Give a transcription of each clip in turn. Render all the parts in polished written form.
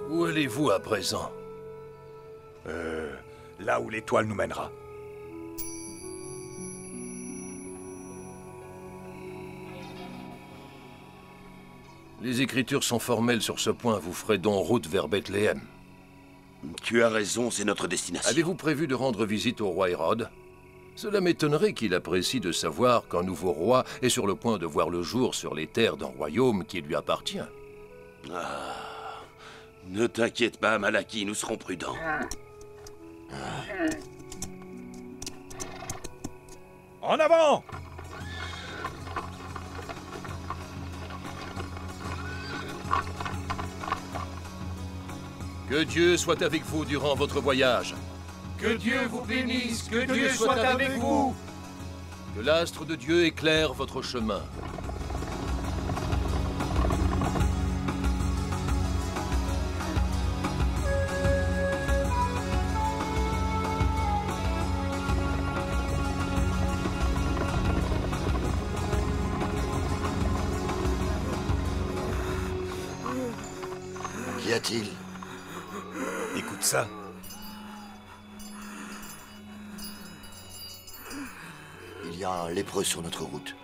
Où allez-vous à présent? Là où l'étoile nous mènera. Les écritures sont formelles sur ce point. Vous ferez donc route vers Bethléem. Tu as raison, c'est notre destination. Avez-vous prévu de rendre visite au roi Hérode? Cela m'étonnerait qu'il apprécie de savoir qu'un nouveau roi est sur le point de voir le jour sur les terres d'un royaume qui lui appartient. Ah, ne t'inquiète pas, Malaki, nous serons prudents. En avant! Que Dieu soit avec vous durant votre voyage. Que Dieu vous bénisse, que Dieu soit avec vous. Que l'astre de Dieu éclaire votre chemin. Qu'y a-t-il? Écoute ça. Il y a un lépreux sur notre route.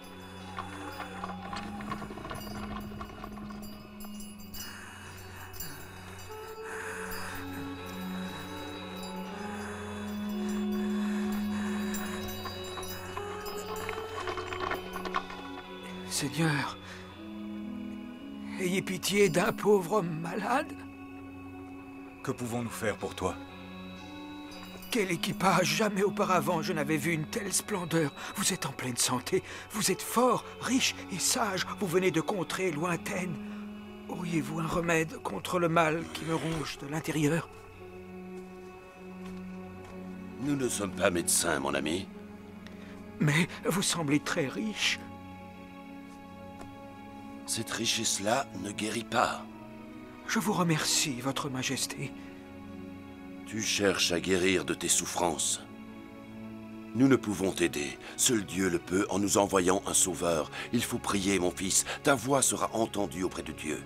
Seigneur, ayez pitié d'un pauvre homme malade. Que pouvons-nous faire pour toi? Quel équipage! Jamais auparavant je n'avais vu une telle splendeur. Vous êtes en pleine santé, vous êtes fort, riche et sage. Vous venez de contrées lointaines. Auriez-vous un remède contre le mal qui me ronge de l'intérieur? Nous ne sommes pas médecins, mon ami. Mais vous semblez très riche. Cette richesse-là ne guérit pas. Je vous remercie, Votre Majesté. Tu cherches à guérir de tes souffrances. Nous ne pouvons t'aider. Seul Dieu le peut en nous envoyant un sauveur. Il faut prier, mon fils. Ta voix sera entendue auprès de Dieu.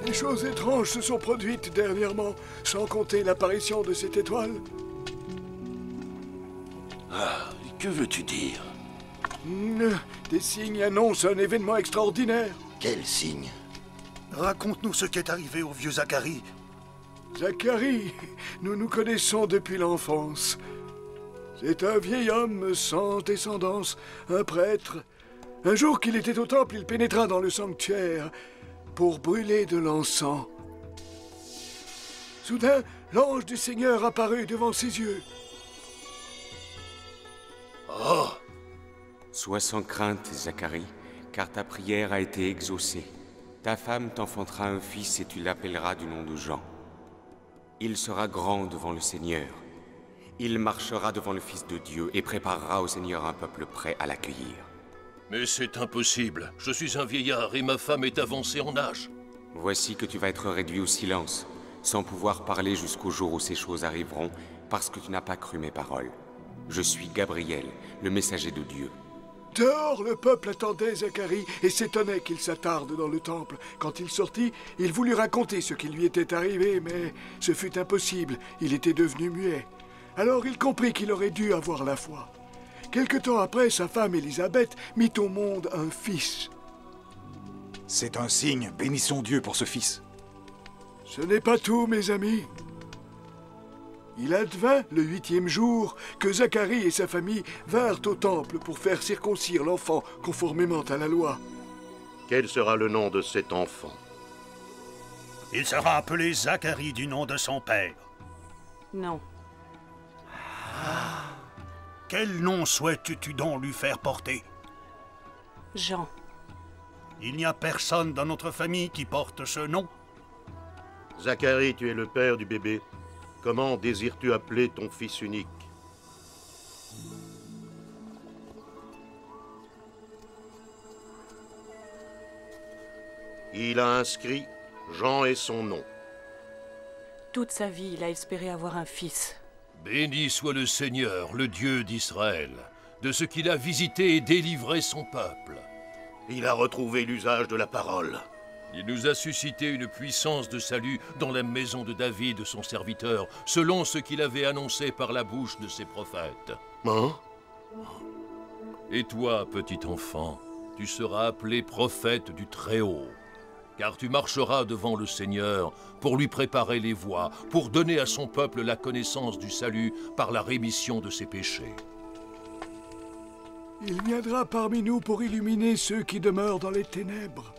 Des choses étranges se sont produites dernièrement, sans compter l'apparition de cette étoile. Ah, que veux-tu dire? Des signes annoncent un événement extraordinaire. Quel signe? Raconte-nous ce qui est arrivé au vieux Zacharie. Zacharie, nous nous connaissons depuis l'enfance. C'est un vieil homme sans descendance, un prêtre. Un jour qu'il était au temple, il pénétra dans le sanctuaire pour brûler de l'encens. Soudain, l'ange du Seigneur apparut devant ses yeux. Oh! Sois sans crainte, Zacharie, car ta prière a été exaucée. Ta femme t'enfantera un fils et tu l'appelleras du nom de Jean. Il sera grand devant le Seigneur. Il marchera devant le Fils de Dieu et préparera au Seigneur un peuple prêt à l'accueillir. Mais c'est impossible. Je suis un vieillard et ma femme est avancée en âge. Voici que tu vas être réduit au silence, sans pouvoir parler jusqu'au jour où ces choses arriveront, parce que tu n'as pas cru mes paroles. Je suis Gabriel, le messager de Dieu. Dehors, le peuple attendait Zacharie et s'étonnait qu'il s'attarde dans le temple. Quand il sortit, il voulut raconter ce qui lui était arrivé, mais ce fut impossible, il était devenu muet. Alors il comprit qu'il aurait dû avoir la foi. Quelque temps après, sa femme Élisabeth mit au monde un fils. C'est un signe, bénissons Dieu pour ce fils. Ce n'est pas tout, mes amis. Il advint le 8e jour que Zacharie et sa famille vinrent au temple pour faire circoncire l'enfant conformément à la loi. Quel sera le nom de cet enfant? Il sera appelé Zacharie du nom de son père. Non. Quel nom souhaites-tu donc lui faire porter? Jean. Il n'y a personne dans notre famille qui porte ce nom. Zacharie, tu es le père du bébé. Comment désires-tu appeler ton fils unique? Il a inscrit Jean est son nom. Toute sa vie, il a espéré avoir un fils. Béni soit le Seigneur, le Dieu d'Israël, de ce qu'il a visité et délivré son peuple. Il a retrouvé l'usage de la parole. Il nous a suscité une puissance de salut dans la maison de David, son serviteur, selon ce qu'il avait annoncé par la bouche de ses prophètes. Hein? Et toi, petit enfant, tu seras appelé prophète du Très-Haut, car tu marcheras devant le Seigneur pour lui préparer les voies, pour donner à son peuple la connaissance du salut par la rémission de ses péchés. Il viendra parmi nous pour illuminer ceux qui demeurent dans les ténèbres.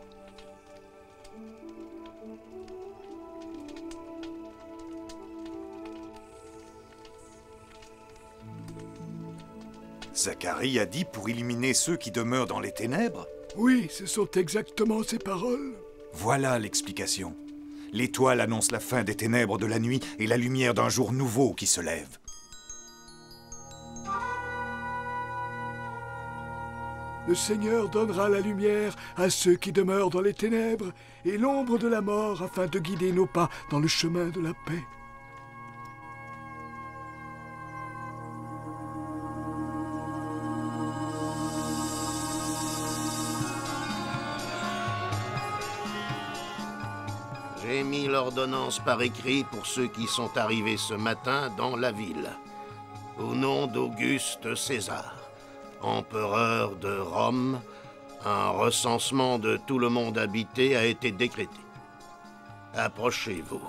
Zacharie a dit pour illuminer ceux qui demeurent dans les ténèbres? Oui, ce sont exactement ces paroles. Voilà l'explication. L'étoile annonce la fin des ténèbres de la nuit et la lumière d'un jour nouveau qui se lève. Le Seigneur donnera la lumière à ceux qui demeurent dans les ténèbres et l'ombre de la mort afin de guider nos pas dans le chemin de la paix. J'ai mis l'ordonnance par écrit pour ceux qui sont arrivés ce matin dans la ville. Au nom d'Auguste César, empereur de Rome, un recensement de tout le monde habité a été décrété. Approchez-vous.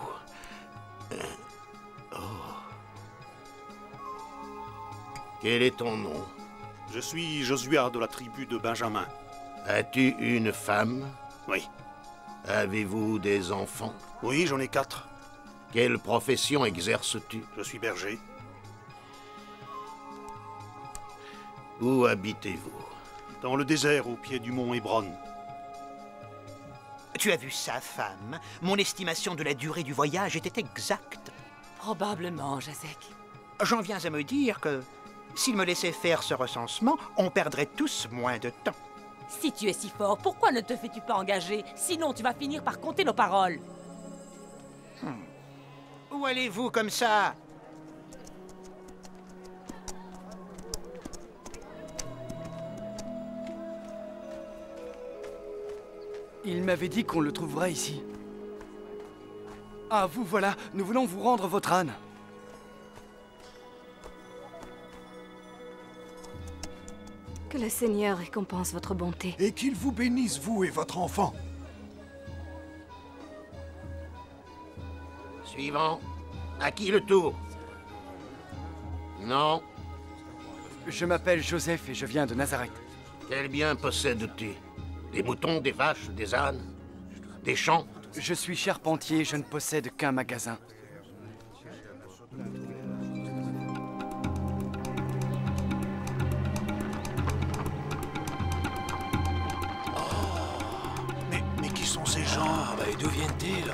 Quel est ton nom? Je suis Josué de la tribu de Benjamin. As-tu une femme? Oui. Avez-vous des enfants? Oui, j'en ai 4. Quelle profession exerces-tu? Je suis berger. Où habitez-vous? Dans le désert, au pied du mont Hébron. Tu as vu ça, femme? Mon estimation de la durée du voyage était exacte. Probablement, Jacek. J'en viens à me dire que s'il me laissait faire ce recensement, on perdrait tous moins de temps. Si tu es si fort, pourquoi ne te fais-tu pas engager? Sinon, tu vas finir par compter nos paroles. Où allez-vous comme ça? Il m'avait dit qu'on le trouvera ici. Ah, vous voilà, nous voulons vous rendre votre âne. Que le Seigneur récompense votre bonté. Et qu'il vous bénisse, vous et votre enfant. Suivant. À qui le tour? Non. Je m'appelle Joseph et je viens de Nazareth. Quel bien possèdes-tu? Des moutons, des vaches, des ânes? Des champs? Je suis charpentier, je ne possède qu'un magasin. Mais qui sont ces gens? Ah, et d'où viennent-ils?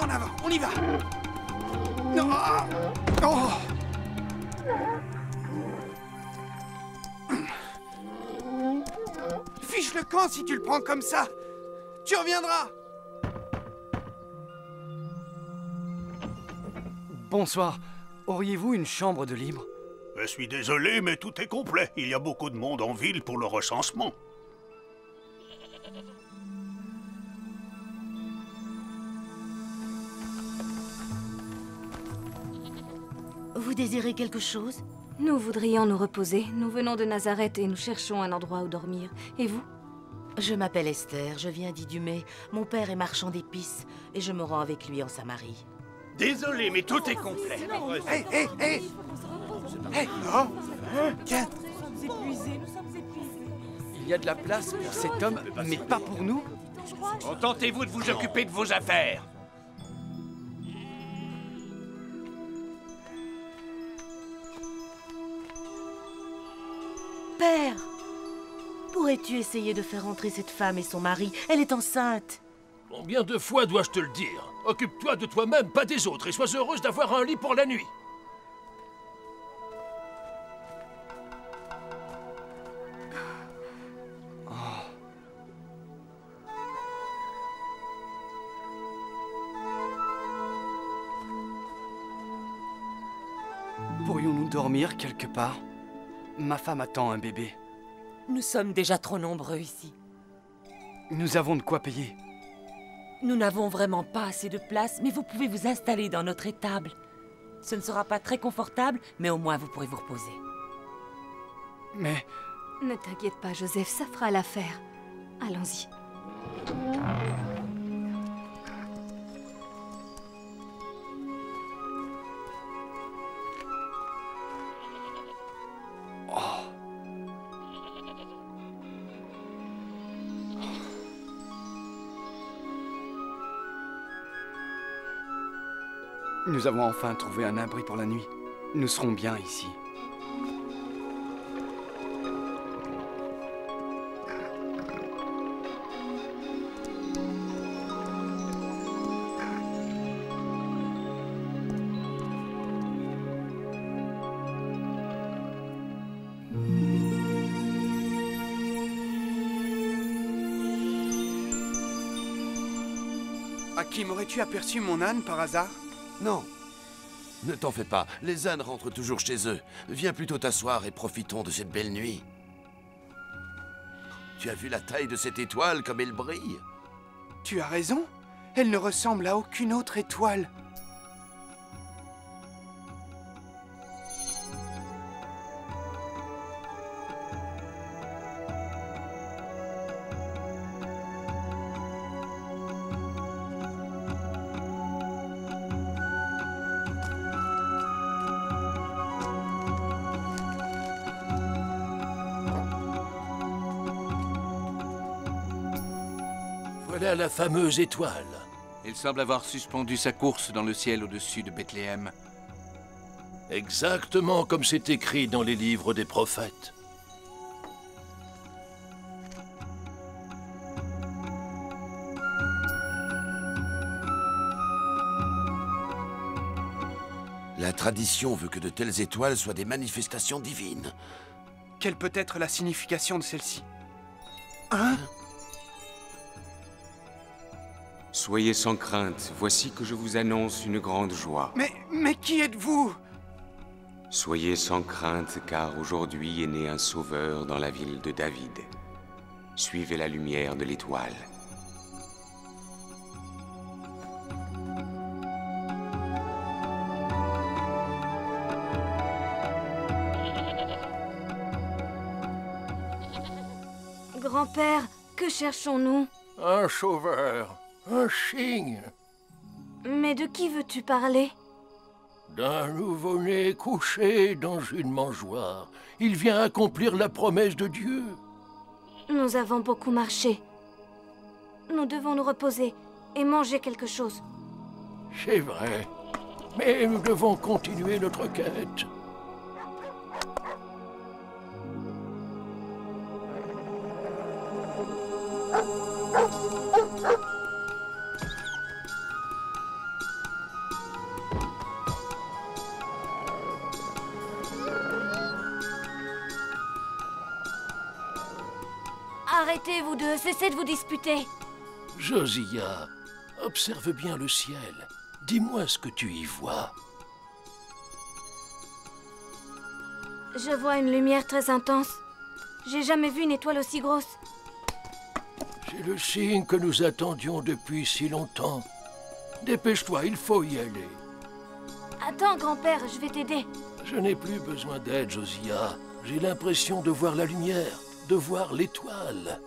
En avant, on y va! Non. Oh. Fiche le camp si tu le prends comme ça. Tu reviendras. Bonsoir. Auriez-vous une chambre de libre? Je suis désolé, mais tout est complet. Il y a beaucoup de monde en ville pour le recensement. Vous désirez quelque chose? Nous voudrions nous reposer. Nous venons de Nazareth et nous cherchons un endroit où dormir. Et vous? Je m'appelle Esther, je viens d'Idumée. Mon père est marchand d'épices et je me rends avec lui en Samarie. Désolé, mais tout est complet. Hé, hé, hé! Hé, non! Tiens! Il y a de la place pour cet homme, mais pas pour nous? Contentez-vous de vous occuper de vos affaires. Père! Pourrais-tu essayer de faire entrer cette femme et son mari? Elle est enceinte. Combien de fois dois-je te le dire? Occupe-toi de toi-même, pas des autres, et sois heureuse d'avoir un lit pour la nuit. Pourrions-nous dormir quelque part? Ma femme attend un bébé. Nous sommes déjà trop nombreux ici. Nous avons de quoi payer. Nous n'avons vraiment pas assez de place, mais vous pouvez vous installer dans notre étable. Ce ne sera pas très confortable, mais au moins vous pourrez vous reposer. Mais... Ne t'inquiète pas, Joseph, ça fera l'affaire. Allons-y. Nous avons enfin trouvé un abri pour la nuit. Nous serons bien ici. Hakim, aurais-tu aperçu mon âne par hasard? Non. Ne t'en fais pas, les ânes rentrent toujours chez eux. Viens plutôt t'asseoir et profitons de cette belle nuit. Tu as vu la taille de cette étoile, comme elle brille? Tu as raison. Elle ne ressemble à aucune autre étoile. Voilà la fameuse étoile. Il semble avoir suspendu sa course dans le ciel au-dessus de Bethléem. Exactement comme c'est écrit dans les livres des prophètes. La tradition veut que de telles étoiles soient des manifestations divines. Quelle peut être la signification de celle-ci? Hein? Soyez sans crainte, voici que je vous annonce une grande joie. Mais qui êtes-vous? Soyez sans crainte, car aujourd'hui est né un sauveur dans la ville de David. Suivez la lumière de l'étoile. Grand-père, que cherchons-nous? Un sauveur, un cygne. Mais de qui veux-tu parler? D'un nouveau-né couché dans une mangeoire. Il vient accomplir la promesse de Dieu. Nous avons beaucoup marché. Nous devons nous reposer et manger quelque chose. C'est vrai. Mais nous devons continuer notre quête. Arrêtez, vous deux, cessez de vous disputer. Josiah, observe bien le ciel. Dis-moi ce que tu y vois. Je vois une lumière très intense. J'ai jamais vu une étoile aussi grosse. C'est le signe que nous attendions depuis si longtemps. Dépêche-toi, il faut y aller. Attends, grand-père, je vais t'aider. Je n'ai plus besoin d'aide, Josiah. J'ai l'impression de voir la lumière, de voir l'étoile.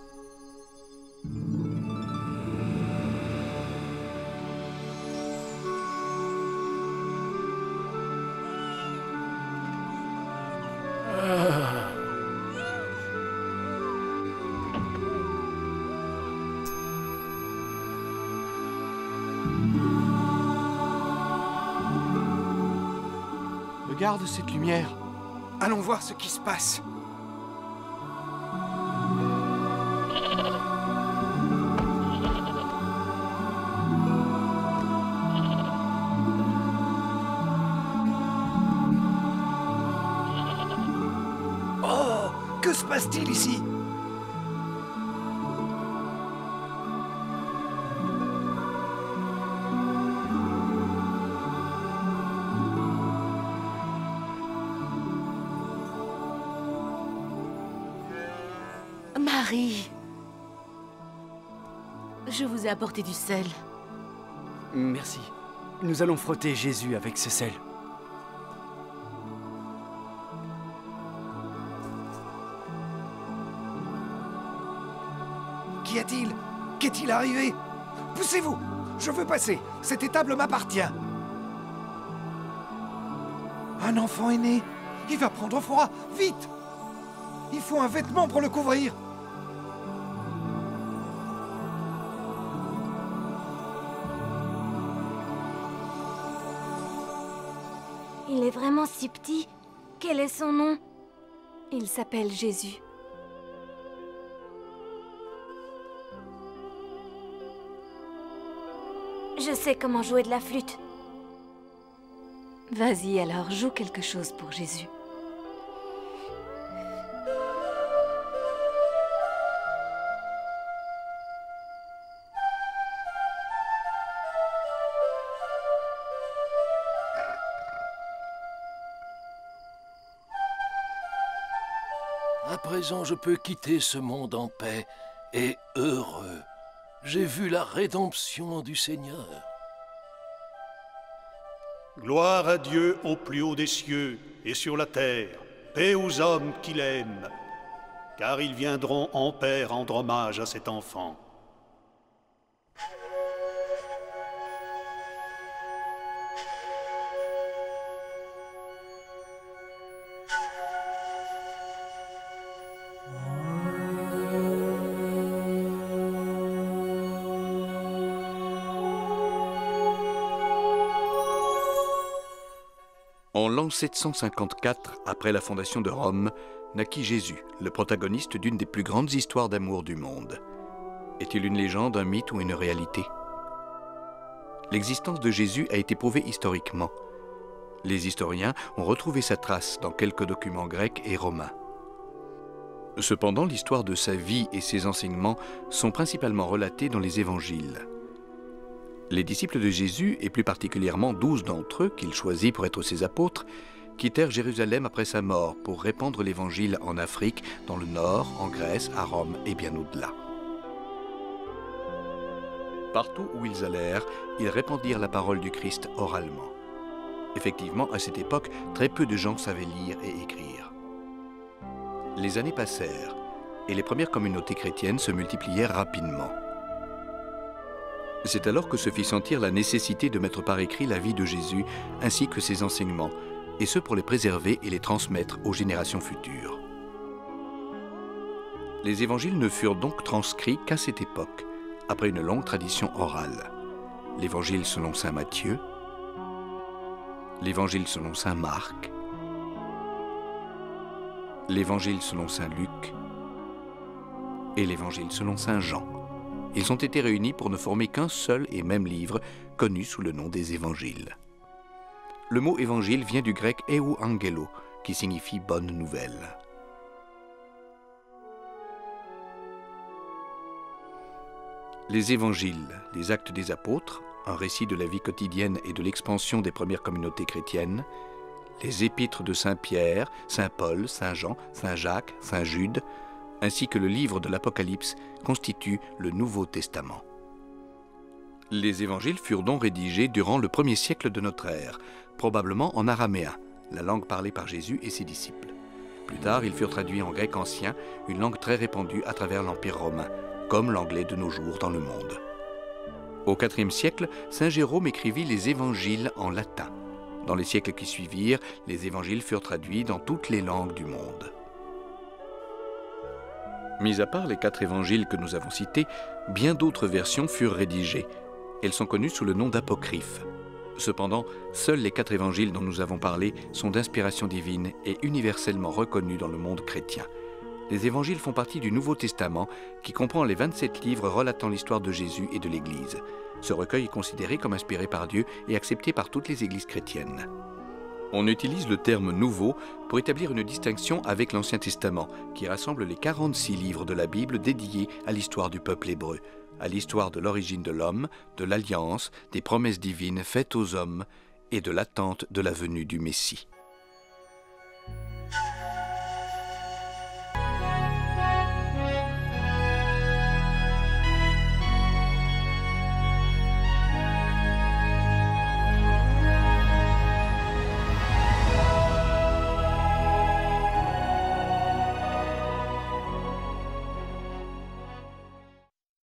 Regarde cette lumière. Allons voir ce qui se passe. Oh, que se passe-t-il ici? Marie, je vous ai apporté du sel. Merci. Nous allons frotter Jésus avec ce sel. Qu'y a-t-il? Qu'est-il arrivé? Poussez-vous! Je veux passer. Cette étable m'appartient. Un enfant est né. Il va prendre froid. Vite! Il faut un vêtement pour le couvrir. Il est vraiment si petit. Quel est son nom? Il s'appelle Jésus. Je sais comment jouer de la flûte. Vas-y alors, joue quelque chose pour Jésus. À présent, je peux quitter ce monde en paix et heureux. J'ai vu la rédemption du Seigneur. Gloire à Dieu au plus haut des cieux et sur la terre, paix aux hommes qu'il aime, car ils viendront en paix rendre hommage à cet enfant. En l'an 754, après la fondation de Rome, naquit Jésus, le protagoniste d'une des plus grandes histoires d'amour du monde. Est-il une légende, un mythe ou une réalité? L'existence de Jésus a été prouvée historiquement. Les historiens ont retrouvé sa trace dans quelques documents grecs et romains. Cependant, l'histoire de sa vie et ses enseignements sont principalement relatés dans les évangiles. Les disciples de Jésus, et plus particulièrement 12 d'entre eux qu'il choisit pour être ses apôtres, quittèrent Jérusalem après sa mort pour répandre l'évangile en Afrique, dans le Nord, en Grèce, à Rome et bien au-delà. Partout où ils allèrent, ils répandirent la parole du Christ oralement. Effectivement, à cette époque, très peu de gens savaient lire et écrire. Les années passèrent, et les premières communautés chrétiennes se multiplièrent rapidement. C'est alors que se fit sentir la nécessité de mettre par écrit la vie de Jésus ainsi que ses enseignements, et ce pour les préserver et les transmettre aux générations futures. Les évangiles ne furent donc transcrits qu'à cette époque, après une longue tradition orale. L'évangile selon saint Matthieu, l'évangile selon saint Marc, l'évangile selon saint Luc et l'évangile selon saint Jean. Ils ont été réunis pour ne former qu'un seul et même livre, connu sous le nom des évangiles. Le mot évangile vient du grec euangelo, qui signifie bonne nouvelle. Les évangiles, les actes des apôtres, un récit de la vie quotidienne et de l'expansion des premières communautés chrétiennes, les épîtres de Saint Pierre, Saint Paul, Saint Jean, Saint Jacques, Saint Jude, ainsi que le livre de l'Apocalypse constituent le Nouveau Testament. Les évangiles furent donc rédigés durant le 1er siècle de notre ère, probablement en araméen, la langue parlée par Jésus et ses disciples. Plus tard, ils furent traduits en grec ancien, une langue très répandue à travers l'Empire romain, comme l'anglais de nos jours dans le monde. Au IVe siècle, Saint Jérôme écrivit les évangiles en latin. Dans les siècles qui suivirent, les évangiles furent traduits dans toutes les langues du monde. Mis à part les 4 évangiles que nous avons cités, bien d'autres versions furent rédigées. Elles sont connues sous le nom d'apocryphes. Cependant, seuls les 4 évangiles dont nous avons parlé sont d'inspiration divine et universellement reconnus dans le monde chrétien. Les évangiles font partie du Nouveau Testament qui comprend les 27 livres relatant l'histoire de Jésus et de l'Église. Ce recueil est considéré comme inspiré par Dieu et accepté par toutes les églises chrétiennes. On utilise le terme « nouveau » pour établir une distinction avec l'Ancien Testament, qui rassemble les 46 livres de la Bible dédiés à l'histoire du peuple hébreu, à l'histoire de l'origine de l'homme, de l'alliance, des promesses divines faites aux hommes et de l'attente de la venue du Messie.